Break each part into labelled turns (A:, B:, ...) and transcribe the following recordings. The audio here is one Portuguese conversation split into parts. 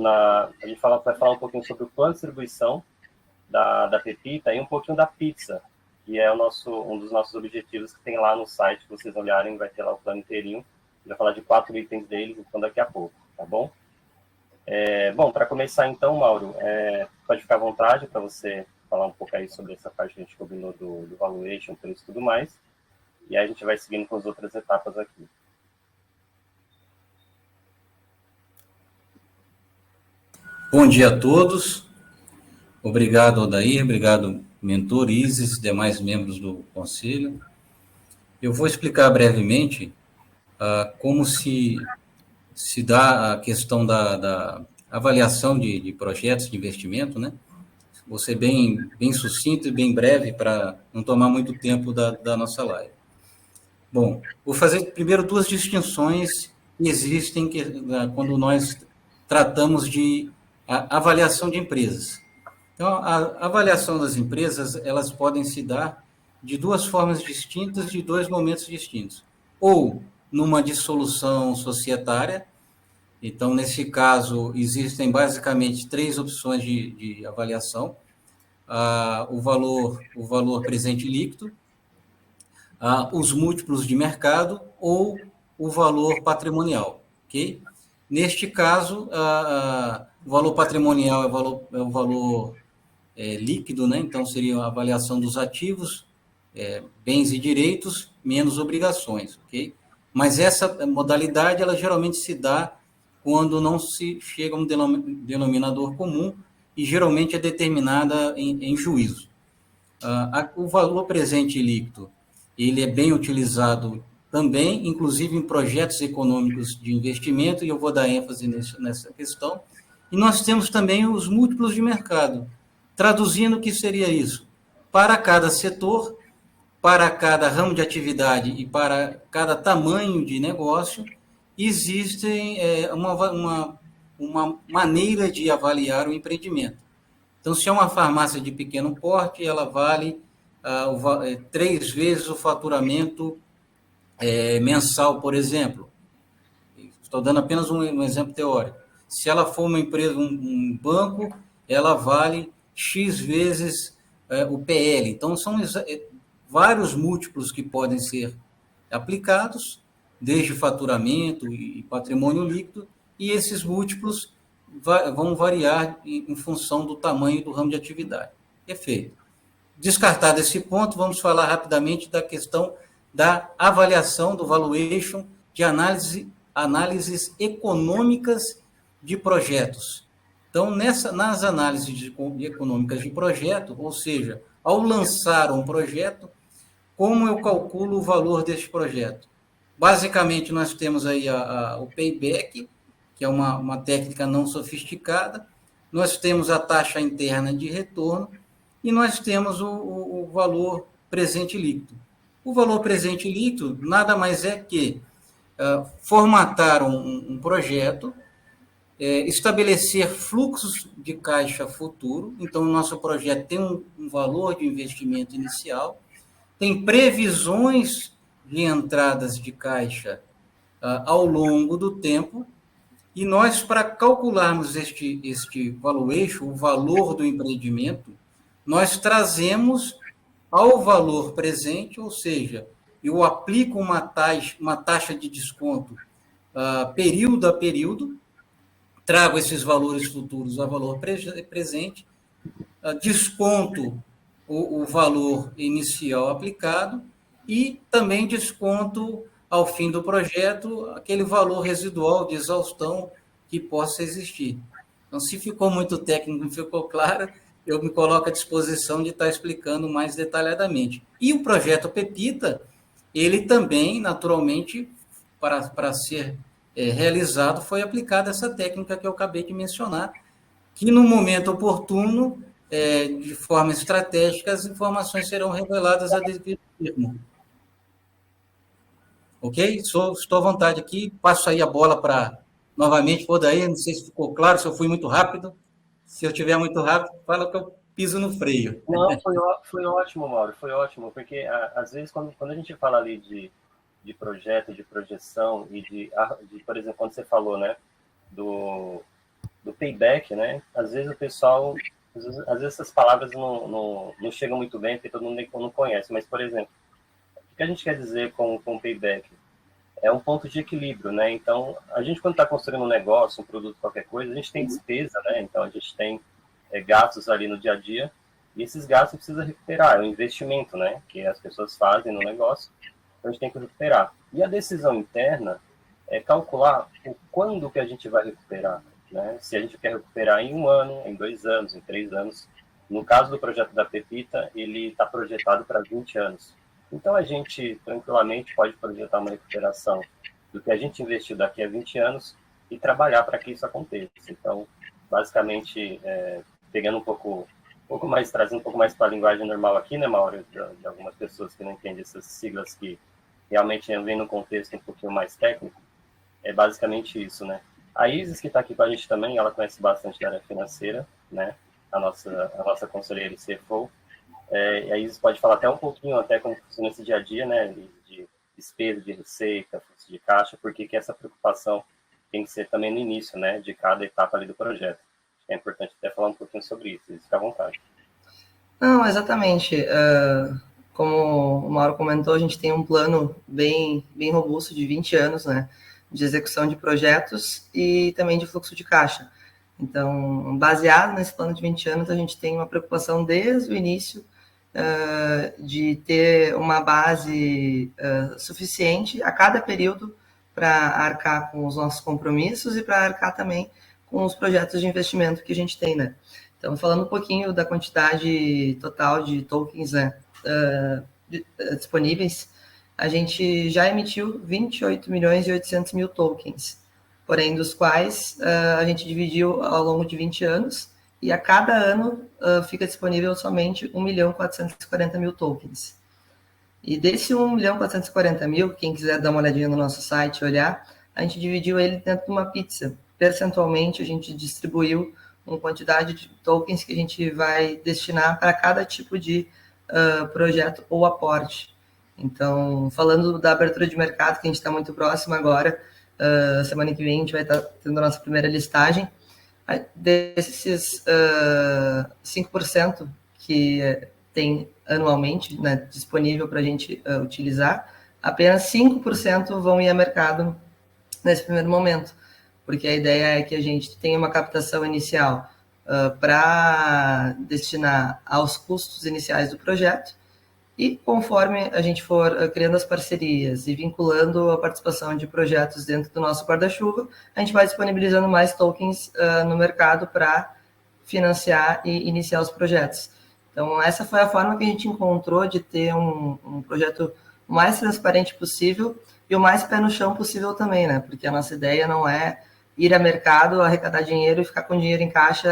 A: a gente vai falar um pouquinho sobre o plano de distribuição da Pepita e um pouquinho da pizza, que é um dos nossos objetivos que tem lá no site, se vocês olharem, vai ter lá o plano inteirinho. A gente vai falar de 4 itens deles, então daqui a pouco, tá bom? Bom, para começar então, Mauro, pode ficar à vontade para você falar um pouco aí sobre essa parte que a gente combinou do valuation, preço e tudo mais, e aí a gente vai seguindo com as outras etapas aqui.
B: Bom dia a todos. Obrigado, Odair, obrigado, mentor Isis, demais membros do conselho. Eu vou explicar brevemente como se dá a questão da avaliação de projetos de investimento, né? Vou ser bem sucinto e bem breve para não tomar muito tempo da nossa live. Bom, vou fazer primeiro 2 distinções que existem quando nós tratamos de avaliação de empresas. Então, a avaliação das empresas, elas podem se dar de 2 formas distintas, de 2 momentos distintos. Ou numa dissolução societária. Então, nesse caso, existem basicamente 3 opções de avaliação. O valor presente líquido, os múltiplos de mercado ou o valor patrimonial, ok? Neste caso, o valor patrimonial é o valor líquido, né? Então seria a avaliação dos ativos, bens e direitos, menos obrigações, ok? Mas essa modalidade, ela geralmente se dá quando não se chega a um denominador comum e geralmente é determinada em juízo. O valor presente líquido, ele é bem utilizado também, inclusive em projetos econômicos de investimento, e eu vou dar ênfase nessa questão. E nós temos também os múltiplos de mercado. Traduzindo, o que seria isso? Para cada setor, para cada ramo de atividade e para cada tamanho de negócio, existem uma maneira de avaliar o empreendimento. Então, se é uma farmácia de pequeno porte, ela vale 3 vezes o faturamento mensal, por exemplo. Estou dando apenas um exemplo teórico. Se ela for uma empresa, um banco, ela vale X vezes o PL. Então, são vários múltiplos que podem ser aplicados, desde faturamento e patrimônio líquido, e esses múltiplos vão variar em função do tamanho do ramo de atividade. Perfeito. Descartado esse ponto, vamos falar rapidamente da questão da avaliação do valuation de análises econômicas de projetos. Então, nas análises econômicas de projeto, ou seja, ao lançar um projeto, como eu calculo o valor deste projeto? Basicamente, nós temos aí o payback, que é uma técnica não sofisticada, nós temos a taxa interna de retorno e nós temos o valor presente líquido. O valor presente líquido nada mais é que formatar um projeto, estabelecer fluxos de caixa futuro. Então, o nosso projeto tem um valor de investimento inicial, tem previsões de entradas de caixa ao longo do tempo, e nós, para calcularmos este valuation, o valor do empreendimento, nós trazemos ao valor presente, ou seja, eu aplico uma taxa de desconto período a período, trago esses valores futuros a valor presente, desconto o valor inicial aplicado e também desconto ao fim do projeto aquele valor residual de exaustão que possa existir. Então, se ficou muito técnico, não ficou claro, eu me coloco à disposição de estar explicando mais detalhadamente. E o projeto Pepita, ele também, naturalmente, para ser realizado, foi aplicada essa técnica que eu acabei de mencionar, que no momento oportuno, de forma estratégica, as informações serão reveladas a devido termo. Ok? Estou à vontade aqui, passo aí a bola para, novamente, Odair, não sei se ficou claro, se eu fui muito rápido. Se eu estiver muito rápido, fala que eu piso no freio.
A: Não, foi ótimo, Mauro, foi ótimo, porque às vezes quando a gente fala ali de projeto, de projeção e por exemplo, quando você falou, né, do payback, né? Às vezes o pessoal, às vezes essas palavras não chegam muito bem, porque todo mundo não conhece. Mas, por exemplo, o que a gente quer dizer com payback? É um ponto de equilíbrio, né? Então, a gente quando está construindo um negócio, um produto, qualquer coisa, a gente tem despesa, né? Então, a gente tem gastos ali no dia a dia, e esses gastos precisa recuperar, é um investimento, né? Que as pessoas fazem no negócio, então a gente tem que recuperar. E a decisão interna é calcular o quando que a gente vai recuperar, né? Se a gente quer recuperar em 1 ano, em 2 anos, em 3 anos. No caso do projeto da Pepita, ele está projetado para 20 anos. Então, a gente tranquilamente pode projetar uma recuperação do que a gente investiu daqui a 20 anos e trabalhar para que isso aconteça. Então, basicamente, pegando um pouco mais, trazendo um pouco mais para a linguagem normal aqui, né, Mauro, de algumas pessoas que não entendem essas siglas que realmente vêm no contexto um pouquinho mais técnico, é basicamente isso, né? A Isis, que está aqui com a gente também, ela conhece bastante da área financeira, né? A nossa conselheira e CFO. E a Isis pode falar até um pouquinho, até como funciona esse dia a dia, né? De despesa, de receita, fluxo de caixa, porque que essa preocupação tem que ser também no início, né? De cada etapa ali do projeto. É importante até falar um pouquinho sobre isso, fica à vontade.
C: Não, exatamente. Como o Mauro comentou, a gente tem um plano bem robusto de 20 anos, né, de execução de projetos e também de fluxo de caixa. Então, baseado nesse plano de 20 anos, a gente tem uma preocupação desde o início de ter uma base suficiente a cada período para arcar com os nossos compromissos e para arcar também com os projetos de investimento que a gente tem, né? Então, falando um pouquinho da quantidade total de tokens, né, disponíveis, a gente já emitiu 28 milhões e 800 mil tokens, porém dos quais a gente dividiu ao longo de 20 anos, e a cada ano fica disponível somente 1 milhão 440 mil tokens. E desse 1 milhão 440 mil, quem quiser dar uma olhadinha no nosso site e olhar, a gente dividiu ele dentro de uma pizza. Percentualmente, a gente distribuiu uma quantidade de tokens que a gente vai destinar para cada tipo de projeto ou aporte. Então, falando da abertura de mercado, que a gente está muito próximo agora, semana que vem a gente vai estar tendo a nossa primeira listagem. Desses 5% que tem anualmente, né, disponível para a gente utilizar, apenas 5% vão ir a mercado nesse primeiro momento, porque a ideia é que a gente tenha uma captação inicial para destinar aos custos iniciais do projeto, e conforme a gente for criando as parcerias e vinculando a participação de projetos dentro do nosso guarda-chuva, a gente vai disponibilizando mais tokens no mercado para financiar e iniciar os projetos. Então, essa foi a forma que a gente encontrou de ter um projeto o mais transparente possível e o mais pé no chão possível também, né? Porque a nossa ideia não é ir a mercado, arrecadar dinheiro e ficar com dinheiro em caixa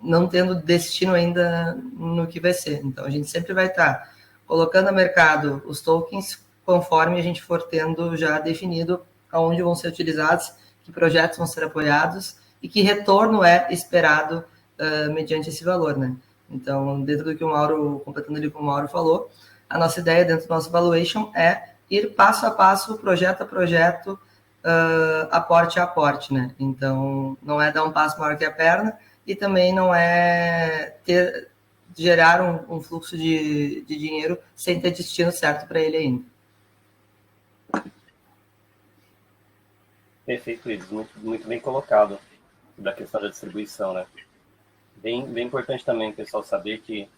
C: não tendo destino ainda no que vai ser. Então, a gente sempre vai estar colocando a mercado os tokens conforme a gente for tendo já definido aonde vão ser utilizados, que projetos vão ser apoiados e que retorno é esperado mediante esse valor, né? Então, dentro do que o Mauro, completando ali o que o Mauro falou, a nossa ideia dentro do nosso valuation é ir passo a passo, projeto a projeto, aporte a aporte, né? Então, não é dar um passo maior que a perna, e também não é gerar um fluxo de dinheiro sem ter destino certo para ele ainda.
A: Perfeito, Ives. Muito, muito bem colocado da questão da distribuição, né? Bem importante também o pessoal saber que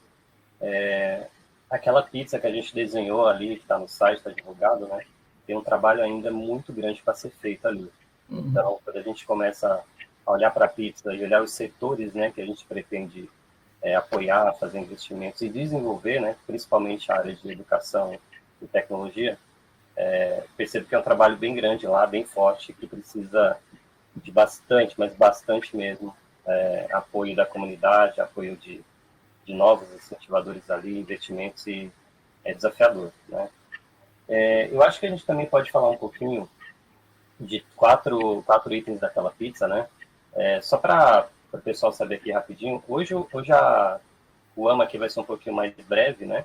A: aquela pizza que a gente desenhou ali, que está no site, está divulgado, né? Tem um trabalho ainda muito grande para ser feito ali. Então, quando a gente começa a olhar para a pizza e olhar os setores, né, que a gente pretende apoiar, fazer investimentos e desenvolver, né, principalmente a área de educação e tecnologia, percebo que é um trabalho bem grande lá, bem forte, que precisa de bastante, mas bastante mesmo, apoio da comunidade, apoio de novos incentivadores ali, investimentos, e é desafiador, né? Eu acho que a gente também pode falar um pouquinho de quatro itens daquela pizza, né? Só para o pessoal saber aqui rapidinho, hoje o AMA aqui vai ser um pouquinho mais breve, né?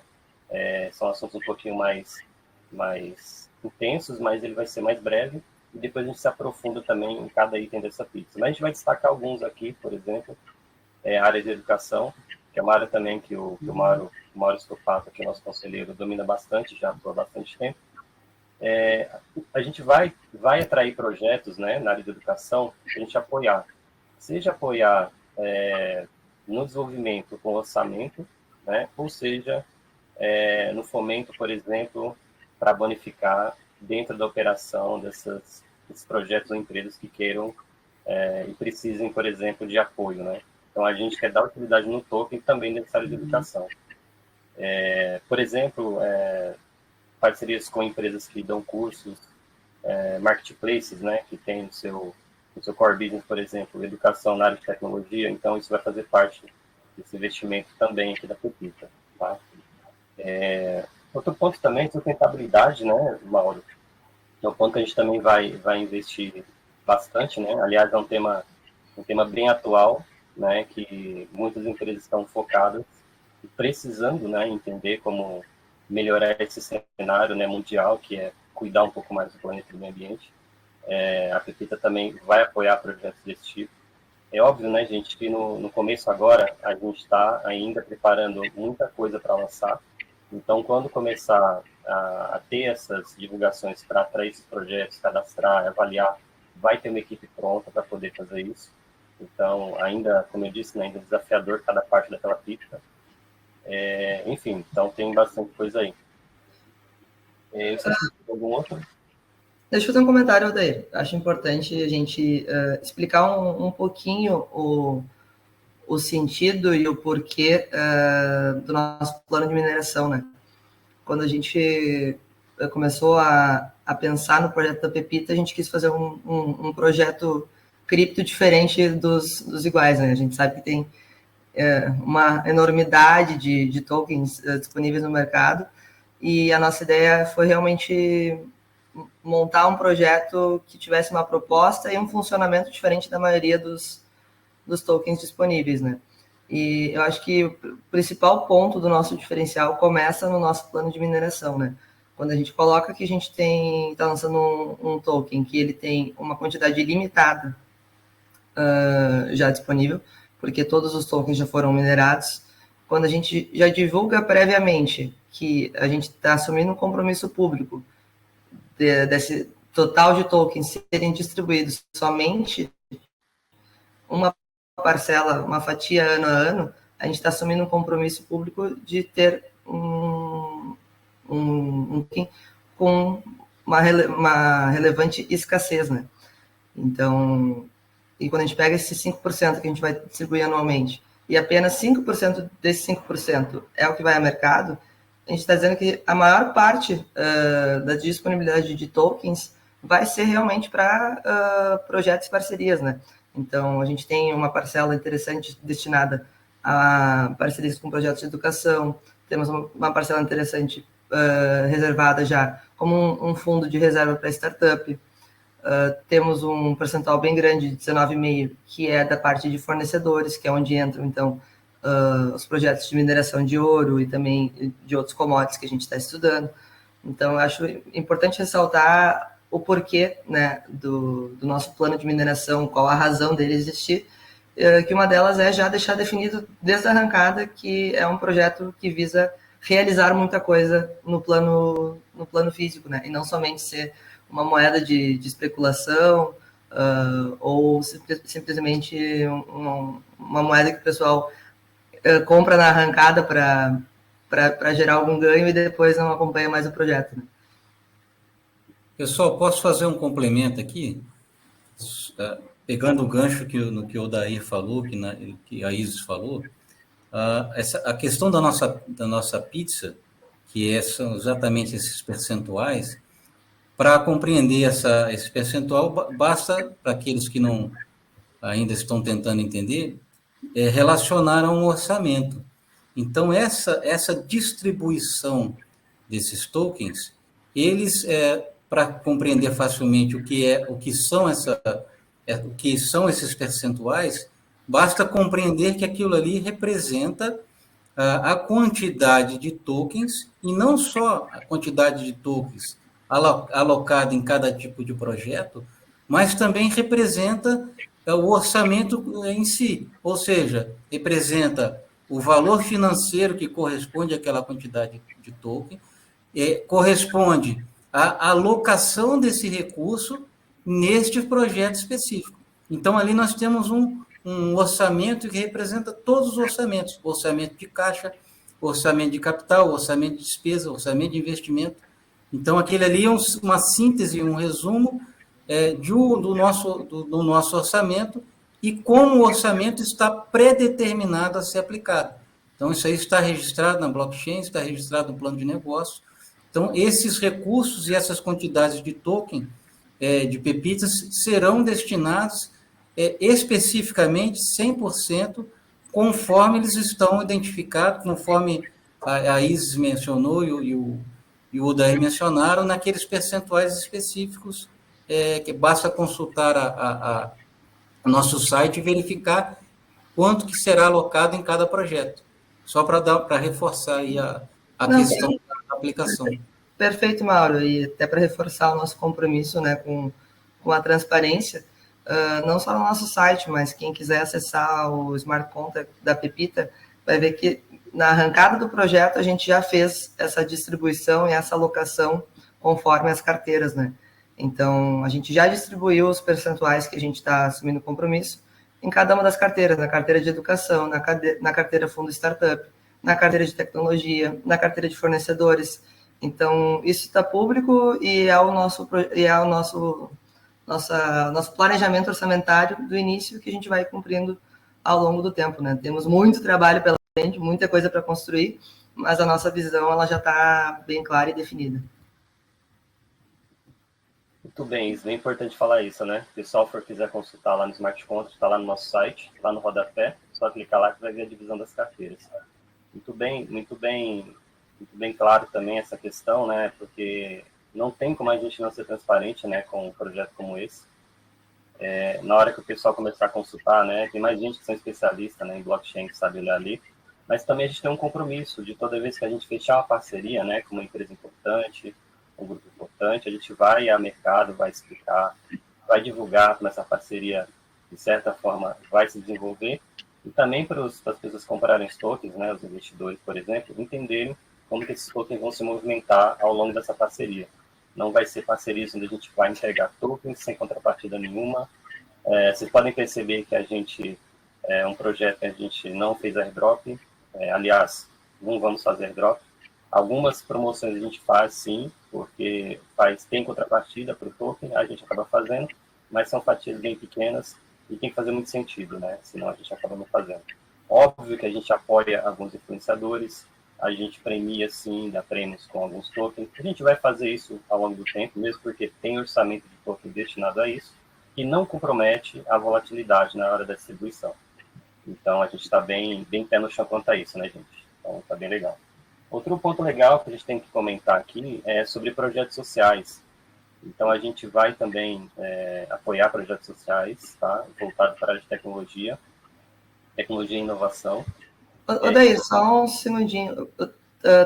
A: São assuntos um pouquinho mais intensos, mas ele vai ser mais breve. e depois a gente se aprofunda também em cada item dessa pizza. Mas a gente vai destacar alguns aqui, por exemplo, a área de educação, que é uma área também que o Mauro Scopato, que é nosso conselheiro, domina bastante, já atua há bastante tempo. A gente vai atrair projetos, né, na área de educação, a gente apoiar. Seja apoiar no desenvolvimento com orçamento, né, ou seja, no fomento, por exemplo, para bonificar dentro da operação desses projetos ou empresas que queiram e precisem, por exemplo, de apoio, né? Então, a gente quer dar utilidade no token também nessa área de educação. Por exemplo, parcerias com empresas que dão cursos, marketplaces, né, que tem no seu core business, por exemplo, educação na área de tecnologia, então isso vai fazer parte desse investimento também aqui da Pepita, tá? Outro ponto também é sustentabilidade, né, Mauro? É um ponto que a gente também vai investir bastante, né? Aliás, é um tema bem atual, né, que muitas empresas estão focadas e precisando, né, entender como melhorar esse cenário, né, mundial, que é cuidar um pouco mais do planeta e do meio ambiente. A Pepita também vai apoiar projetos desse tipo. É óbvio, né, gente, que no começo agora a gente está ainda preparando muita coisa para lançar. Então, quando começar a ter essas divulgações para atrair esses projetos, cadastrar, avaliar, vai ter uma equipe pronta para poder fazer isso. Então, ainda, como eu disse, né, ainda é desafiador cada parte daquela pizza. Enfim, então tem bastante coisa aí. Você tem algum outro?
C: Deixa eu fazer um comentário, Odair. Acho importante a gente explicar um pouquinho o sentido e o porquê do nosso plano de mineração, né? Quando a gente começou a pensar no projeto da Pepita, a gente quis fazer um projeto cripto diferente dos iguais, né? A gente sabe que tem uma enormidade de tokens disponíveis no mercado, e a nossa ideia foi realmente montar um projeto que tivesse uma proposta e um funcionamento diferente da maioria dos tokens disponíveis, né? E eu acho que o principal ponto do nosso diferencial começa no nosso plano de mineração, né? Quando a gente coloca que a gente está lançando um token que ele tem uma quantidade limitada já disponível, porque todos os tokens já foram minerados. Quando a gente já divulga previamente que a gente está assumindo um compromisso público desse total de tokens serem distribuídos somente uma parcela, uma fatia ano a ano, a gente está assumindo um compromisso público de ter um token com uma relevante escassez, né? Então, e quando a gente pega esses 5% que a gente vai distribuir anualmente, e apenas 5% desses 5% é o que vai ao mercado, a gente está dizendo que a maior parte da disponibilidade de tokens vai ser realmente para projetos e parcerias, né? Então, a gente tem uma parcela interessante destinada a parcerias com projetos de educação, temos uma parcela interessante reservada já como um fundo de reserva para startup, temos um percentual bem grande, de 19,5%, que é da parte de fornecedores, que é onde entram, então, os projetos de mineração de ouro e também de outros commodities que a gente está estudando. Então, eu acho importante ressaltar o porquê, né, do nosso plano de mineração, qual a razão dele existir, que uma delas é já deixar definido desde a arrancada que é um projeto que visa realizar muita coisa no plano físico, né, e não somente ser uma moeda de especulação ou simplesmente uma moeda que o pessoal compra na arrancada para gerar algum ganho e depois não acompanha mais o projeto, né?
B: Pessoal, posso fazer um complemento aqui? Pegando o gancho que o Odair falou, que a Isis falou, a questão da nossa pizza, que são exatamente esses percentuais, para compreender esse percentual, basta, para aqueles que não ainda estão tentando entender, relacionar a um orçamento. Então, essa distribuição desses tokens, eles, para compreender facilmente o que são esses percentuais, basta compreender que aquilo ali representa a quantidade de tokens, e não só a quantidade de tokens, alocado em cada tipo de projeto, mas também representa o orçamento em si, ou seja, representa o valor financeiro que corresponde àquela quantidade de token, corresponde à alocação desse recurso neste projeto específico. Então, ali nós temos um orçamento que representa todos os orçamentos, orçamento de caixa, orçamento de capital, orçamento de despesa, orçamento de investimento. Então, aquele ali é uma síntese, um resumo do nosso orçamento e como o orçamento está predeterminado a ser aplicado. Então, isso aí está registrado na blockchain, está registrado no plano de negócio. Então, esses recursos e essas quantidades de token, de pepitas, serão destinados especificamente 100%, conforme eles estão identificados, conforme a Isis mencionou e o Odair mencionaram, naqueles percentuais específicos, que basta consultar o nosso site e verificar quanto que será alocado em cada projeto. Só para reforçar aí a questão da aplicação.
C: Perfeito, Mauro, e até para reforçar o nosso compromisso, né, com a transparência, não só no nosso site, mas quem quiser acessar o Smart Contract da Pepita, vai ver que na arrancada do projeto a gente já fez essa distribuição e essa alocação conforme as carteiras, né? Então, a gente já distribuiu os percentuais que a gente está assumindo compromisso em cada uma das carteiras, na carteira de educação, na carteira fundo startup, na carteira de tecnologia, na carteira de fornecedores. Então, isso está público e é o nosso planejamento orçamentário do início que a gente vai cumprindo ao longo do tempo, né? Temos muito trabalho pela frente, muita coisa para construir, mas a nossa visão ela já está bem clara e definida.
A: Muito bem, isso é bem importante falar isso, né? Se o pessoal quiser consultar lá no Smart Contract, está lá no nosso site, lá no rodapé, só clicar lá que vai ver a divisão das carteiras. Muito bem claro também essa questão, né? Porque não tem como a gente não ser transparente, né, com um projeto como esse. Na hora que o pessoal começar a consultar, né, tem mais gente que são especialistas, né, em blockchain, que sabe olhar ali, mas também a gente tem um compromisso de toda vez que a gente fechar uma parceria, né, com uma empresa importante, um grupo importante, a gente vai ao mercado, vai explicar, vai divulgar como essa parceria, de certa forma, vai se desenvolver, e também para as pessoas comprarem os tokens, né, os investidores, por exemplo, entenderem como que esses tokens vão se movimentar ao longo dessa parceria. Não vai ser parceria onde a gente vai entregar tokens sem contrapartida nenhuma. Vocês podem perceber que a gente é um projeto que a gente não fez airdrop. Aliás, não vamos fazer airdrop. Algumas promoções a gente faz, sim, porque tem contrapartida para o token, a gente acaba fazendo, mas são fatias bem pequenas e tem que fazer muito sentido, né? Senão a gente acaba não fazendo. Óbvio que a gente apoia alguns influenciadores, a gente premia, sim, dá prêmios com alguns tokens. A gente vai fazer isso ao longo do tempo, mesmo porque tem orçamento de token destinado a isso, e não compromete a volatilidade na hora da distribuição. Então, a gente está bem pé no chão quanto a isso, né, gente? Então, está bem legal. Outro ponto legal que a gente tem que comentar aqui é sobre projetos sociais. Então, a gente vai também apoiar projetos sociais, tá? Voltado para a área de tecnologia e inovação.
C: Odair, só um segundinho.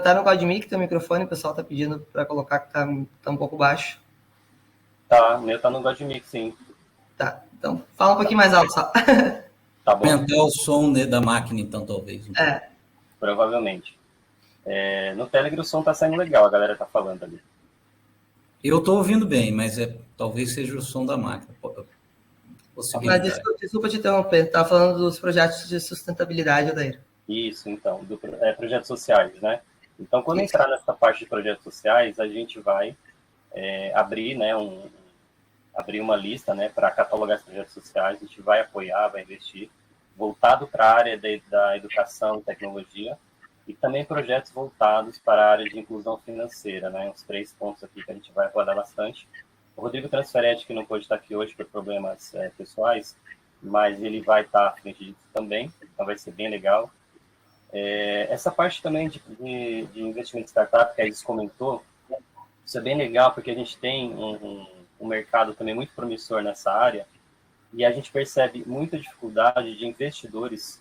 C: Tá no GoDaddy, teu microfone, o pessoal tá pedindo para colocar que tá um pouco baixo.
A: Tá, o meu tá no GoDaddy, sim.
C: Tá, então fala um pouquinho mais alto só.
B: Tá bom. Aumentar o som, né, da máquina, então, talvez.
A: Provavelmente. No Telegram o som tá saindo legal, a galera tá falando ali.
B: Eu tô ouvindo bem, mas talvez seja o som da máquina.
C: Mas desculpa te interromper, tá falando dos projetos de sustentabilidade, Odair.
A: Isso, então, projetos sociais, né? Então, quando entrar nessa parte de projetos sociais, a gente vai abrir, né, abrir uma lista, né, para catalogar esses projetos sociais, a gente vai apoiar, vai investir, voltado para a área da educação e tecnologia, e também projetos voltados para a área de inclusão financeira, né, uns 3 pontos aqui que a gente vai abordar bastante. O Rodrigo Transferetti, que não pôde estar aqui hoje por problemas pessoais, mas ele vai estar à frente disso também, então vai ser bem legal. Essa parte também de investimento em startup, que a Isis comentou, isso é bem legal, porque a gente tem um mercado também muito promissor nessa área, e a gente percebe muita dificuldade de investidores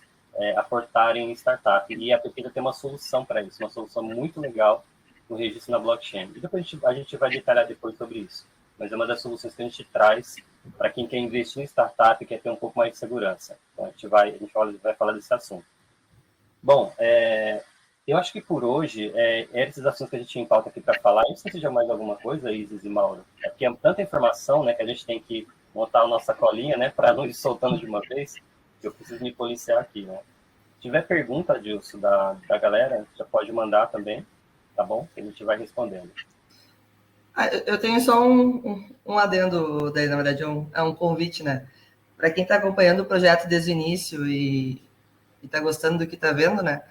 A: aportarem em startup, e a Pepita tem uma solução para isso, uma solução muito legal, no registro na blockchain. E depois a gente vai detalhar depois sobre isso. Mas é uma das soluções que a gente traz para quem quer investir em startup e quer ter um pouco mais de segurança. Então, a gente vai falar desse assunto. Bom, eu acho que por hoje, esses assuntos que a gente tinha em pauta aqui para falar. Não sei se já mais alguma coisa, Isis e Mauro. É porque é tanta informação, né, que a gente tem que montar a nossa colinha, né, para não ir soltando de uma vez, que eu preciso me policiar aqui, né. Se tiver pergunta, Dilson, da galera, já pode mandar também, tá bom? Que a gente vai respondendo.
C: Eu tenho só um adendo, daí, na verdade, é um convite, né? Para quem está acompanhando o projeto desde o início e está gostando do que está vendo, né?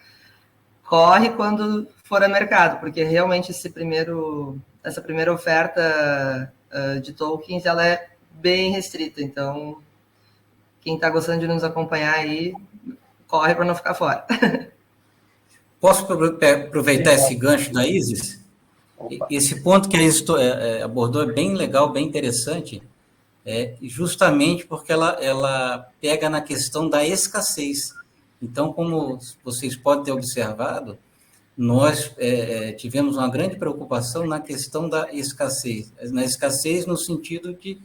C: Corre quando for a mercado, porque realmente essa primeira oferta de tokens, ela é bem restrita. Então, quem está gostando de nos acompanhar aí, corre para não ficar fora.
B: Posso aproveitar esse gancho da Isis?
A: Opa.
B: Esse ponto que a Isis abordou é bem legal, bem interessante, justamente porque ela pega na questão da escassez. Então, como vocês podem ter observado, nós tivemos uma grande preocupação na questão da escassez. Na escassez no sentido de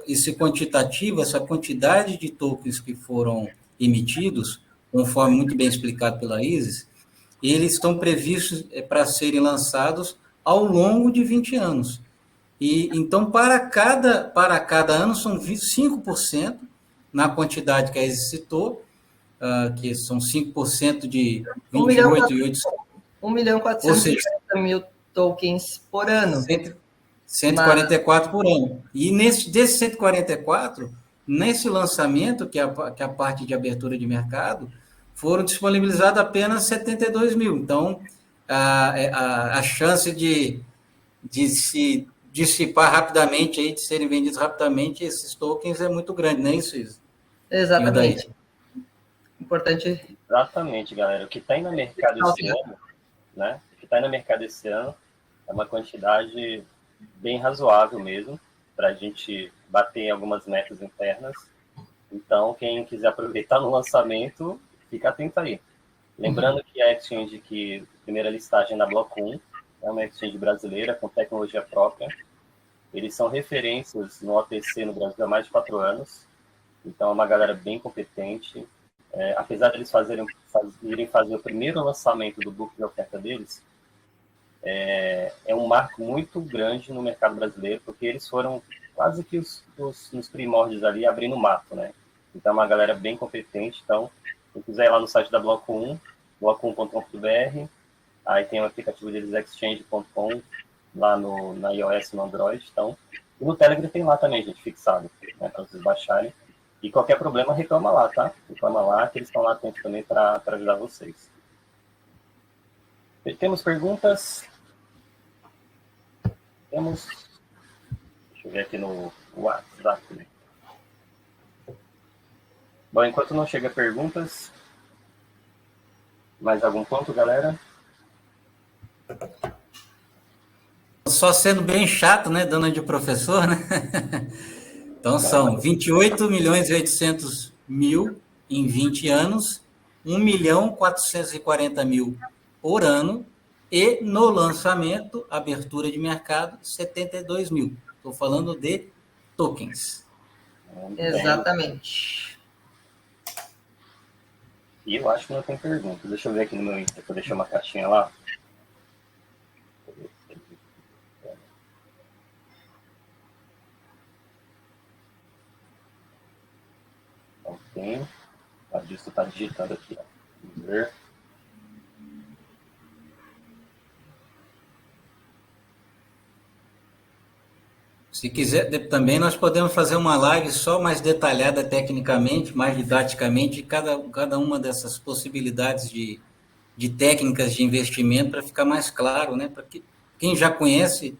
B: esse quantitativo, essa quantidade de tokens que foram emitidos, conforme muito bem explicado pela Isis, eles estão previstos para serem lançados ao longo de 20 anos. E, então, para cada ano, são 5% na quantidade que a Isis citou, que são 5% de 28,800.
C: 1.450.000 tokens por ano.
B: 144 por ano. E desses 144, nesse lançamento, que é a parte de abertura de mercado, foram disponibilizados apenas 72 mil. Então, a chance de se dissipar rapidamente, de serem vendidos rapidamente, esses tokens é muito grande, não é isso, Isa?
C: Exatamente. Importante.
A: Exatamente, galera. O que está aí no mercado esse ano, né? O que está aí no mercado esse ano é uma quantidade bem razoável mesmo, para a gente bater em algumas metas internas. Então, quem quiser aproveitar no lançamento, fica atento aí. Lembrando que a exchange primeira listagem na Block 1 é uma exchange brasileira com tecnologia própria. Eles são referências no OTC no Brasil há mais de 4 anos. Então, é uma galera bem competente. Apesar de eles irem fazer o primeiro lançamento do book de oferta deles, é um marco muito grande no mercado brasileiro, porque eles foram quase que nos primórdios ali, abrindo o mato, né? Então, é uma galera bem competente. Então, quem quiser ir lá no site da Block 1, block1.com.br, aí tem o aplicativo deles, exchange.com, lá na iOS e no Android. Então, e no Telegram tem lá também, gente, fixado, né, para vocês baixarem. E qualquer problema, reclama lá, tá? Reclama lá, que eles estão lá atentos também para ajudar vocês. Temos perguntas? Temos. Deixa eu ver aqui no WhatsApp. Bom, enquanto não chega perguntas, mais algum ponto, galera?
B: Só sendo bem chato, né? Dando de professor, né? Então, são 28.800.000 em 20 anos, 1.440.000 por ano, e no lançamento, abertura de mercado, 72 mil. Estou falando de tokens.
C: Exatamente.
A: E eu acho que não tem pergunta. Deixa eu ver aqui no meu Insta, que eu deixei uma caixinha lá. Não tem. A Disto está digitando aqui. Ó. Vamos ver.
B: Se quiser, também nós podemos fazer uma live só mais detalhada tecnicamente, mais didaticamente, de cada uma dessas possibilidades de técnicas de investimento, para ficar mais claro, né? Para que quem já conhece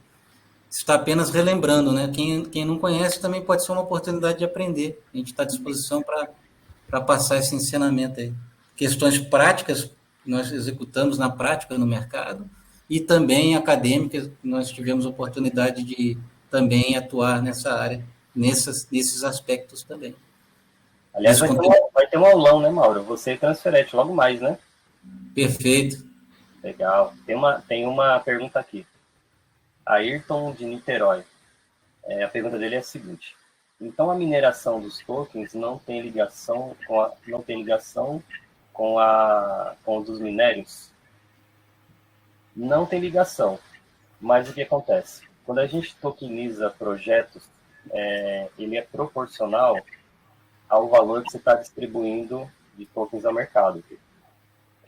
B: está apenas relembrando, né? Quem não conhece também pode ser uma oportunidade de aprender. A gente está à disposição para passar esse ensinamento aí. Questões práticas que nós executamos na prática no mercado e também acadêmicas, que nós tivemos oportunidade de também atuar nessa área, nesses aspectos também.
A: Aliás, vai ter um aulão, né, Mauro? Você e Transferete, logo mais, né?
B: Perfeito.
A: Legal. Tem uma pergunta aqui. Ayrton de Niterói. A pergunta dele é a seguinte: então a mineração dos tokens não tem ligação com os dos minérios? Não tem ligação, mas o que acontece? Quando a gente tokeniza projetos, ele é proporcional ao valor que você está distribuindo de tokens ao mercado. O que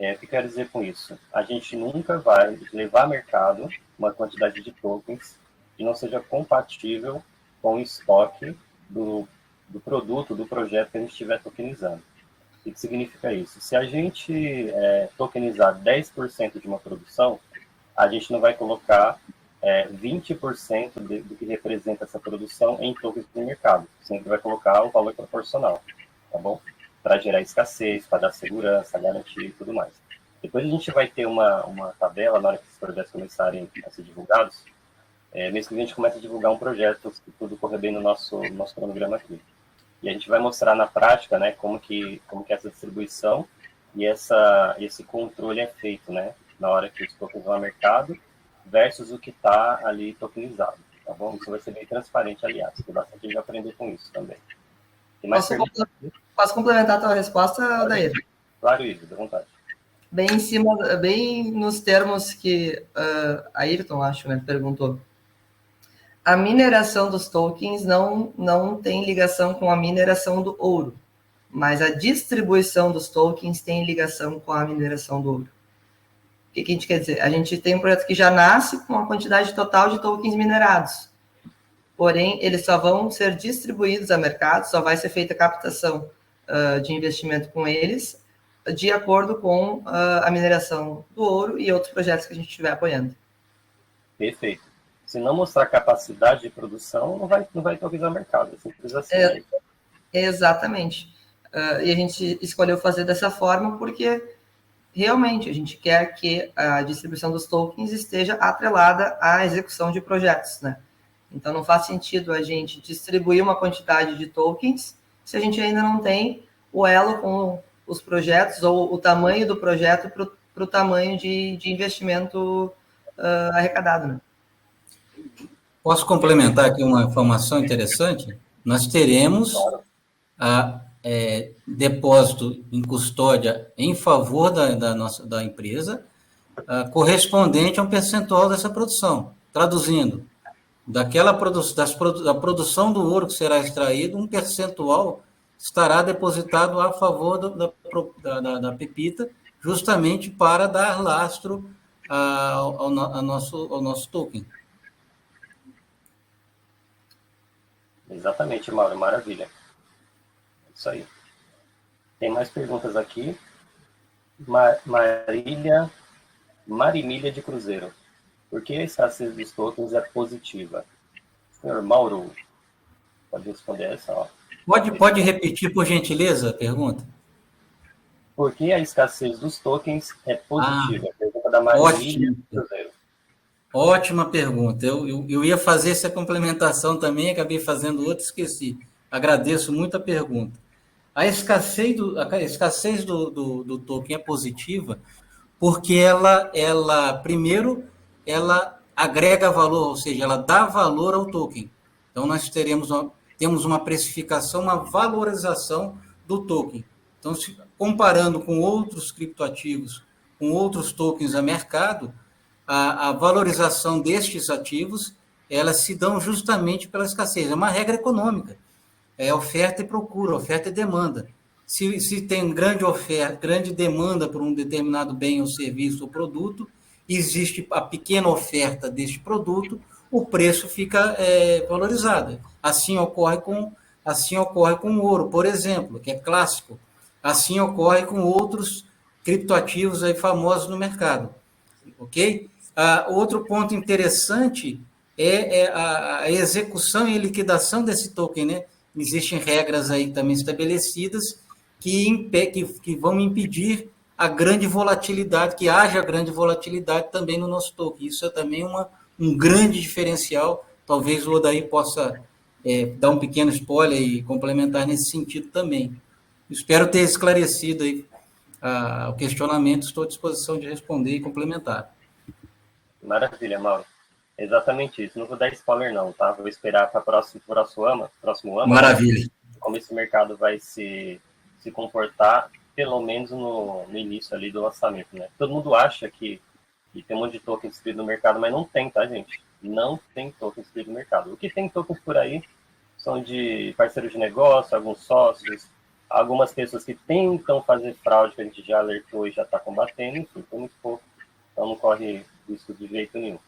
A: eu quero dizer com isso? A gente nunca vai levar ao mercado uma quantidade de tokens que não seja compatível com o estoque do produto, do projeto que a gente estiver tokenizando. O que significa isso? Se a gente tokenizar 10% de uma produção, a gente não vai colocar 20% do que representa essa produção em tokens do mercado. Sempre vai colocar o valor proporcional, tá bom? Para gerar escassez, para dar segurança, garantia e tudo mais. Depois a gente vai ter uma tabela, na hora que esses projetos começarem a ser divulgados, mesmo que a gente comece a divulgar um projeto, se tudo correr bem no nosso cronograma aqui. E a gente vai mostrar na prática, né, como que essa distribuição e esse controle é feito, né, na hora que os tokens vão ao mercado versus o que está ali tokenizado, tá bom? Isso vai ser bem transparente, aliás. Tem bastante gente aprender com isso também. Tem mais
C: Posso complementar a tua resposta, Daí?
A: Claro, Ivo, dá vontade.
C: Bem nos termos que Ayrton, acho, né, perguntou. A mineração dos tokens não tem ligação com a mineração do ouro, mas a distribuição dos tokens tem ligação com a mineração do ouro. O que a gente quer dizer? A gente tem um projeto que já nasce com a quantidade total de tokens minerados, porém, eles só vão ser distribuídos a mercado, só vai ser feita a captação de investimento com eles, de acordo com a mineração do ouro e outros projetos que a gente estiver apoiando.
A: Perfeito. Se não mostrar capacidade de produção, não vai tokenizar o mercado. É simples assim.
C: Exatamente. E a gente escolheu fazer dessa forma porque realmente a gente quer que a distribuição dos tokens esteja atrelada à execução de projetos, né? Então não faz sentido a gente distribuir uma quantidade de tokens se a gente ainda não tem o elo com os projetos ou o tamanho do projeto para o tamanho de investimento arrecadado, né?
B: Posso complementar aqui uma informação interessante? Nós teremos depósito em custódia em favor da empresa, correspondente a um percentual dessa produção. Traduzindo, da produção do ouro que será extraído, um percentual estará depositado a favor da Pepita, justamente para dar lastro ao nosso token.
A: Exatamente, Mauro, maravilha. Isso aí. Tem mais perguntas aqui. Marimília de Cruzeiro. Por que a escassez dos tokens é positiva? Senhor Mauro, pode responder essa? Ó.
B: Pode repetir, por gentileza, a pergunta?
A: Por que a escassez dos tokens é positiva? Pergunta da Marimília de Cruzeiro.
B: Ótima pergunta. Eu ia fazer essa complementação também, acabei fazendo outra, esqueci. Agradeço muito a pergunta. A escassez do token é positiva porque primeiro, ela agrega valor, ou seja, ela dá valor ao token. Então, nós temos uma precificação, uma valorização do token. Então, comparando com outros criptoativos, com outros tokens a mercado, a valorização destes ativos, elas se dão justamente pela escassez. É uma regra econômica. É oferta e procura, oferta e demanda. Se tem grande oferta, grande demanda por um determinado bem ou serviço ou produto, existe a pequena oferta deste produto, o preço fica valorizado. Assim ocorre com o ouro, por exemplo, que é clássico. Assim ocorre com outros criptoativos aí famosos no mercado. Ok? Outro ponto interessante é a execução e liquidação desse token, né? Existem regras aí também estabelecidas que vão impedir a grande volatilidade, que haja grande volatilidade também no nosso token. Isso é também um grande diferencial. Talvez o Odair possa dar um pequeno spoiler e complementar nesse sentido também. Espero ter esclarecido aí o questionamento, estou à disposição de responder e complementar.
A: Maravilha, Mauro. Exatamente isso. Não vou dar spoiler não, tá? Vou esperar para próximo ano,
B: Maravilha.
A: como esse mercado vai se comportar, pelo menos no início ali do lançamento, né? Todo mundo acha que tem um monte de tokens distribuídos no mercado, mas não tem, tá, gente? Não tem tokens distribuídos no mercado. O que tem tokens por aí são de parceiros de negócio, alguns sócios, algumas pessoas que tentam fazer fraude, que a gente já alertou e já está combatendo, enfim, foi muito pouco, então não corre risco de jeito nenhum.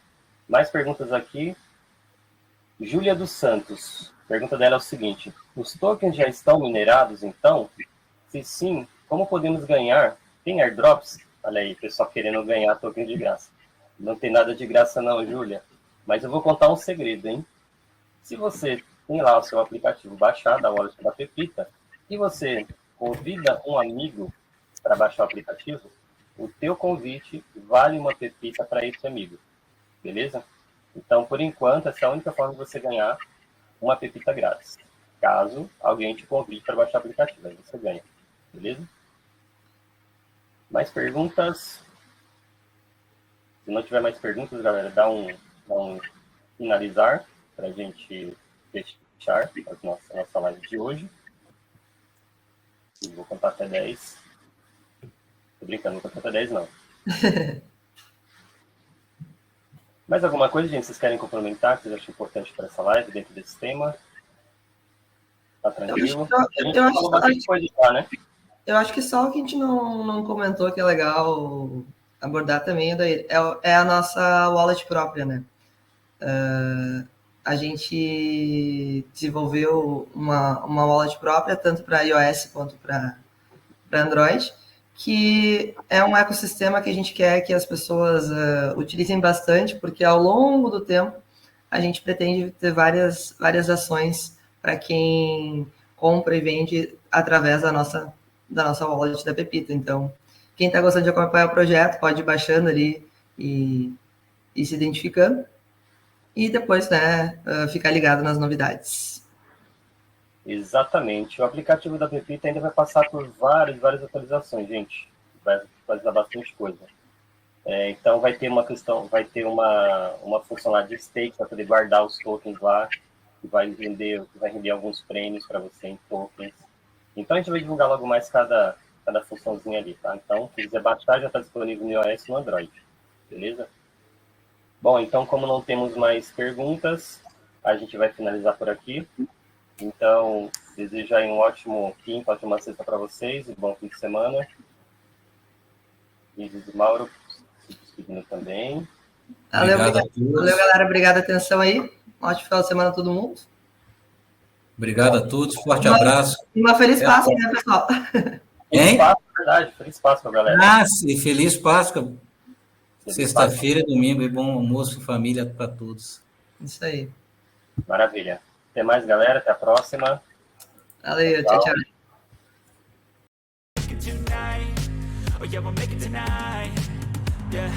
A: Mais perguntas aqui. Júlia dos Santos. A pergunta dela é o seguinte: os tokens já estão minerados, então? Se sim, como podemos ganhar? Tem airdrops? Olha aí, pessoal querendo ganhar token de graça. Não tem nada de graça não, Júlia. Mas eu vou contar um segredo, hein? Se você tem lá o seu aplicativo baixado, a wallet da Pepita, e você convida um amigo para baixar o aplicativo, o teu convite vale uma Pepita para esse amigo. Beleza? Então, por enquanto, essa é a única forma de você ganhar uma Pepita grátis. Caso alguém te convide para baixar o aplicativo, aí você ganha. Beleza? Mais perguntas? Se não tiver mais perguntas, galera, dá um finalizar para a gente fechar a nossa live de hoje. Eu vou contar até 10. Tô brincando, não vou contar até 10, não. Mais alguma coisa, gente, vocês querem complementar, que vocês acham importante para essa live, dentro desse tema? Tá tranquilo?
C: Eu acho que só o que a gente não comentou que é legal abordar também é a nossa wallet própria, né? A gente desenvolveu uma wallet própria, tanto para iOS quanto para Android, que é um ecossistema que a gente quer que as pessoas utilizem bastante, porque ao longo do tempo a gente pretende ter várias ações para quem compra e vende através da nossa wallet da Pepita. Então, quem está gostando de acompanhar o projeto pode ir baixando ali e se identificando. E depois, né, ficar ligado nas novidades.
A: Exatamente. O aplicativo da Pepita ainda vai passar por várias atualizações, gente. Vai atualizar bastante coisa. Então vai ter uma função lá de stake para poder guardar os tokens lá, que vai render alguns prêmios para você em tokens. Então a gente vai divulgar logo mais cada funçãozinha ali, tá? Então, se quiser baixar, já está disponível no iOS e no Android. Beleza? Bom, então, como não temos mais perguntas, a gente vai finalizar por aqui. Então, desejo aí um ótimo quinta, ótima sexta para vocês e bom fim de semana. Isis e Mauro, se despedindo também.
C: Valeu, galera. Obrigado a atenção aí. Um ótimo final de semana a todo mundo.
B: Obrigado a todos. Forte abraço.
C: Uma feliz Páscoa, né, pessoal?
A: Feliz Páscoa, verdade. Feliz Páscoa, galera.
B: Sim, feliz Páscoa. Sexta-feira, domingo e bom almoço, família para todos.
C: Isso aí.
A: Maravilha. Até mais, galera. Até a próxima.
C: Valeu, tchau.
D: Oh yeah, we'll make it tonight. Yeah.